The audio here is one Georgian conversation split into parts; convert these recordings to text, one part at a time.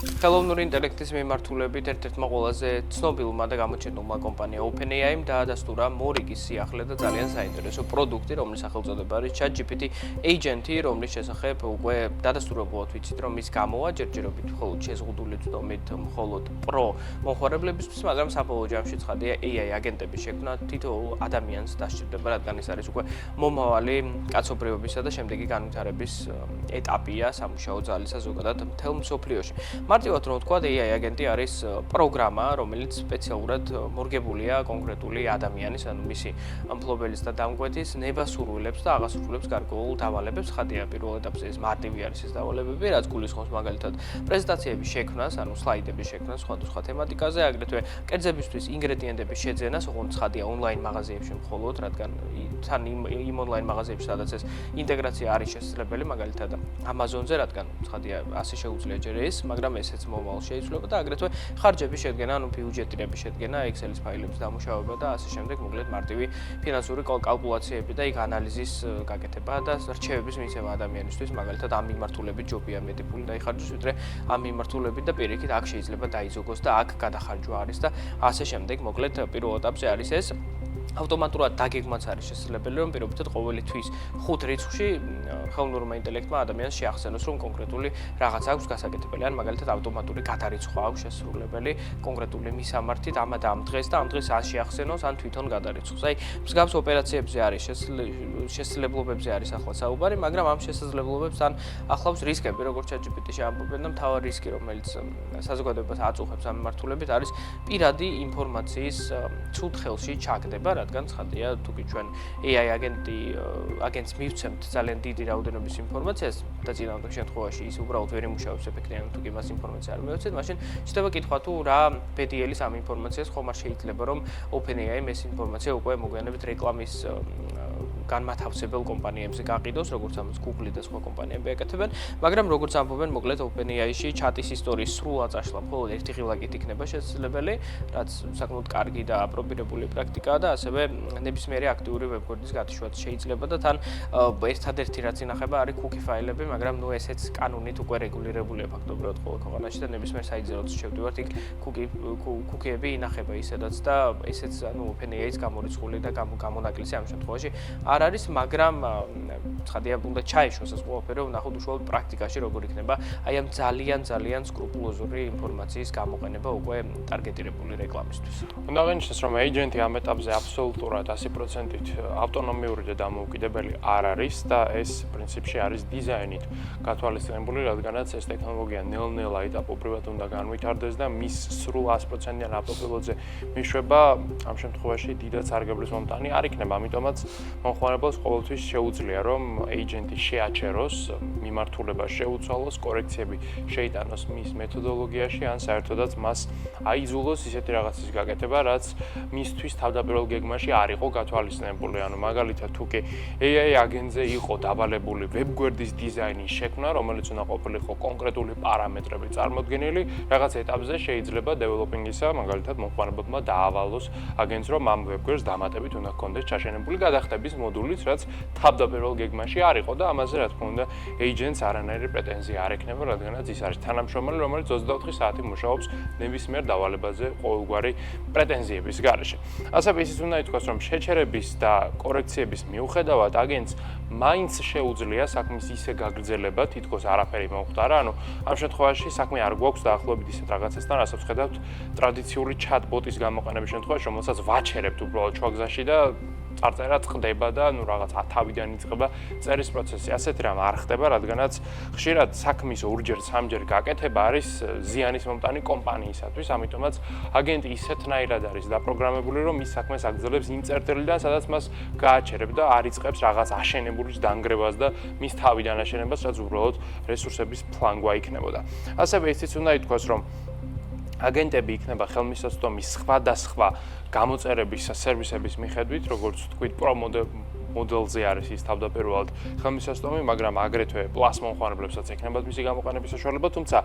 ხელოვნური ინტელექტის მიმართულებით ერთ-ერთმა ყველაზე ცნობილმა და გამოჩენილმა კომპანია OpenAI-მ დაადასტურა მორიგის სიახლე და ძალიან საინტერესო პროდუქტი, რომლის სახელწოდება არის ChatGPT Agent-ი, რომლის შესახებ უკვე დადასტურებულად ვიცით, რომ ის გამოვა ჯერჯერობით მხოლოდ შეზღუდული ცდომით მხოლოდ Pro მომხმარებლებისთვის, მაგრამ საბოლოო ჯამში ცხადია AI აგენტების შექმნა თითოეულ ადამიანს დასჭირდება, რადგან ეს არის უკვე მომავალი კაცობრიობისა და შემდეგი განვითარების ეტაპია სამუშაო ძალისა ზოგადად მთელ მსოფლიოში. მარტივად რომ ვთქვა, AI აგენტი არის პროგრამა, რომელიც სპეციალურად მორგებულია კონკრეტული ადამიანის, ანუ მისი მფლობელის და დამკვეთის ნებასურვილებს და აღასრულებს გარკვეულ დავალებებს. ხადია პირველ ეტაპზე ეს მარტივი არის ეს დავალებები, რაც გულისხმობს მაგალითად პრეზენტაციების შექმნას, ანუ სლაიდების შექმნას სხვადასხვა თემატიკაზე, აგრეთვე კერძებისთვის ინგრედიენტების შეძენას, ოღონდ ხადია ონლაინ მაღაზიებში მხოლოდ, რადგან თან იმ ონლაინ მაღაზიებში, სადაც ეს ინტეგრაცია არის შესაძლებელი, მაგალითად Amazon-ზე, რადგან ხადია ასე შეუძლია ჯერ ეს, მაგრამ ესეც მომავალ შეიცვლება და აგრეთვე ხარჯების შედგენა, ანუ ბიუჯეტირების შედგენა, Excel-ის ფაილების დამუშავება და ასე შემდეგ, მოკლედ მარტივი ფინანსური კალკულაციები და იქ ანალიზის გაკეთება და რჩევების მიცემა ადამიანისთვის, მაგალითად ამ მიმართულებით ჯობია მეტი ფული დაიხარჯოს, ვიდრე ამ მიმართულებით და პირიქით აქ შეიძლება დაიზოგოს და აქ გადახარჯვა არის და ასე შემდეგ, მოკლედ პირველ ეტაპზე არის ეს. ავტომატურად დაგეგმაც არის შესაძლებელი, რომ პირობითად ყოველი თვის 5 რიცხვში ხელოვნურმა ინტელექტმა ადამიანს შეახსენოს, რომ კონკრეტული რაღაც აქვს გასაკეთებელი, ან მაგალითად ავტომატური გადარიცხვა აქვს შესრულებელი კონკრეტული მისამართით ამ და ამ დღეს და ამ დღეს ან შეახსენოს, ან თვითონ გადარიცხოს. აი, მსგავს ოპერაციებზე არის შესაძლებლობებზე არის ახლა საუბარი, მაგრამ ამ შესაძლებლობებს ან ახლავს რისკები, როგორც ChatGPT-ში ამბობენ და მთავარი რისკი, რომელიც საზოგადოებას აწუხებს ამ მიმართულებით, არის პირადი ინფორმაციის ცუდ ხელში ჩაგდება. რადგან ცხადია, თუკი ჩვენ AI აგენტს მივცემთ ძალიან დიდი რაოდენობის ინფორმაციას და წინააღმდეგ შემთხვევაში ის უბრალოდ ვერ იმუშავებს ეფექტიანად, თუკი მას ინფორმაცია არ მივცეთ, მაშინ შეიძლება კითხვა თუ რა ბედიელის ამ ინფორმაციას ხომ არ შეიძლება რომ OpenAI-მ ეს ინფორმაცია უკვე მოგვიანებით რეკლამის განმათავსებელ კომპანიებზე გაყიდოს, როგორც ამას Google და სხვა კომპანიები აკეთებენ, მაგრამ როგორც ამბობენ, მოკლედ OpenAI-ში ჩატის ისტორიის სრულად წაშლა მხოლოდ ერთი ღილაკით იქნება შესაძლებელი, რაც საკმაოდ კარგი და აპრობირებული პრაქტიკაა და ასევე ნებისმიერი აქტიური ვებგვერდის გათიშვაც შეიძლება და თან ერთადერთი რაც ინახება არის cookie ფაილები, მაგრამ ნუ ესეც კანონით უკვე რეგულირებულია ფაქტობრივად ყოველ ქვეყანაში და ნებისმიერ საიტზე როცა შევდივართ, იქ cookie-ები ინახება ისედაც და ესეც ანუ OpenAI-ს გამორიცხული და გამონაკლისი ამ შემთხვევაში არ არის, მაგრამ ცხადია უნდა ჩაეშვას ეს ყველაფერი, ვნახოთ უშუალოდ პრაქტიკაში როგორ იქნება აი ამ ძალიან სკრუპულოზური ინფორმაციის გამოყენება უკვე ტარგეტირებული რეკლამისთვის. უნდა აღინიშნოს, რომ agent-ი ამ ეტაპზე აბსოლუტურად 100%-ით ავტონომიური და დამოუკიდებელი არ არის და ეს პრინციპში არის დიზაინით გათვალისწინებული, რადგანაც ეს ტექნოლოგია ნელ-ნელა ეტაპობრივად უნდა განვითარდეს და მის სრულ 100%-იან ავტოპილოტზე მიშვება ამ შემთხვევაში დიდად სარგებლის მომტანი არ იქნება, ამიტომაც მომხმარებელს ყოველთვის შეუძლია რომ agent-ი შეაჩეროს, მიმართულება შეუცვალოს, კორექციები შეიტანოს მის მეთოდოლოგიაში, ან საერთოდაც მას აიძულოს ისეთი რაღაცის გაკეთება, რაც მისთვის თავდაპირველ გეგმაში არ იყო გათვალისწინებული. ანუ მაგალითად, თუკი AI აგენტზე იყო დავალებული ვებგვერდის დიზაინის შექმნა, რომელიც უნდა ყოფილიყო კონკრეტული პარამეტრები წარმოდგენილი, რაღაც ეტაპზე შეიძლება დეველოპინგისა, მაგალითად, მომხმარებელმა დაავალოს აგენტს, რომ ამ ვებგვერდს დამატებით უნდა ჰქონდეს ჩაშენებული გადახდების მოდულიც, რაც თავდაპირველ გეგმაში არ იყო და ამაზე რა თქმა უნდა agents არანაირი პრეტენზია არ ექნება, რადგანაც ის არის თანამშრომელი, რომელიც 24 საათი მუშაობს ნებისმიერ დავალებაზე ყოველგვარი პრეტენზიების გარეშე. ასევე ისიც უნდა ითქვას, რომ შეჩერების და კორექციების მიუხედავად აგენტს მაინც შეუძლია საქმის ისე გაგრძელება, თითქოს არაფერი მოხდარა, ანუ ამ შემთხვევაში საქმე არ გვაქვს დაახლოებით ისეთ რაღაცასთან, რასაც ხედავთ ტრადიციული chat-bot-ის გამოყენების შემთხვევაში, რომელსაც ვაჩერებთ უბრალოდ ჩვაგზაში და წარწერა წყდება და ნუ რაღაც თავიდან იწყება წერის პროცესი. ასეთი რამ არ ხდება, რადგანაც ხშირად საქმის ორჯერ, სამჯერ გაკეთება არის ზიანის მომტანი კომპანიისათვის, ამიტომაც აგენტი ისეთნაირად არის დაპროგრამებული, რომ ის საქმეს აგრძელებს იმ წერტილიდან, სადაც მას გააჩერებ და არ იწყებს რაღაც აშენებულის დანგრევას და მის თავიდან აშენებას, რაც უბრალოდ რესურსების ფლანგვა იქნებოდა. ასევე ისიც უნდა ითქვას, რომ აგენტები იქნება ხელმისაწვდომი სხვადასხვა გამოწერების სერვისების მიხედვით, როგორც თქვით, მოდელზე არის ის თავდაპირველად ხელმისაწვდომი, მაგრამ აგრეთვე პლას მომხმარებლებსაც ექნებათ მისი გამოყენების საშუალება, თუმცა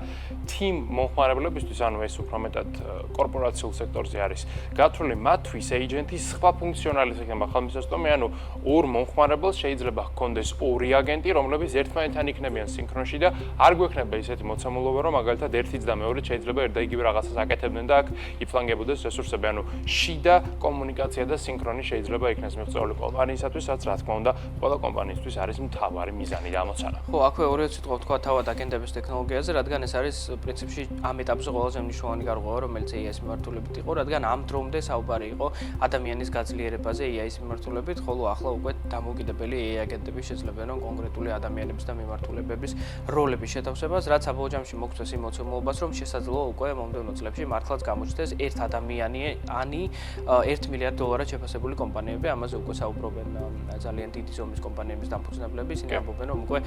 team მომხმარებლებისთვის, ანუ ეს უფრო მეტად კორპორაციულ სექტორზე არის გათვლილი, მათთვის agent-ის სხვა ფუნქციონალიც ექნება ხელმისაწვდომი, ანუ ორ მომხმარებელს შეიძლება ჰქონდეს ორი აგენტი, რომლებიც ერთმანეთთან იქნებიან სინქრონში და არ გვექნება ისეთი მოცემულობა, რომ მაგალითად ერთიც და მეორე შეიძლება ერთ და იგივე რაღაცას აკეთებდნენ და აქ იფლანგებოდეს რესურსები, ანუ შიდა კომუნიკაცია და სინქრონი შეიძლება იქნეს მიღწეული კომპანიისათვის, რაც რა თქმა უნდა, ყველა კომპანიისთვის არის მთავარი მიზანი და ამოცანა. ხო, აქვე ორი სიტყვა თქვა თავად აგენტების ტექნოლოგიაზე, რადგან ეს არის პრინციპში ამ ეტაპზე ყველაზე მნიშვნელოვანი გარღვევა, რომელიც AI-ის მიმართულებით იყო, რადგან ამ დრომდე საუბარი იყო ადამიანის გაძლიერებაზე AI-ის მიმართულებით, ხოლო ახლა უკვე დამოუკიდებელი AI აგენტები შეძლებენ კონკრეტული ადამიანების და მიმართულებების როლების შეთავსებას, რაც საბოლოო ჯამში მოგწევს იმ მოცემულობას, რომ შესაძლოა უკვე მომდევნო წლებში მართლაც გამოჩნდეს ერთ ადამიანი, ანი $1 მილიარდ შეფასებული კომპანიები, ამაზე უკვე საუბრობენ ძალიან დიდი ზომის კომპანიების დამფუძნებლები, ისინი ამბობენ, რომ უკვე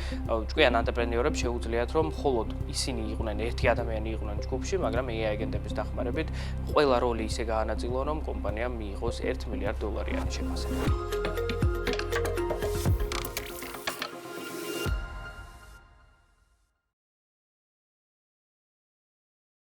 ჭკვიან ანტრეპრენიორებს შეუძლიათ, რომ მხოლოდ ისინი იყვნენ ერთი ადამიანი იყვნენ ჯგუფში, მაგრამ AI აგენტების დახმარებით ყველა როლი ისე გაანაწილონ, რომ კომპანიამ მიიღოს $1 მილიარდ შეფასება.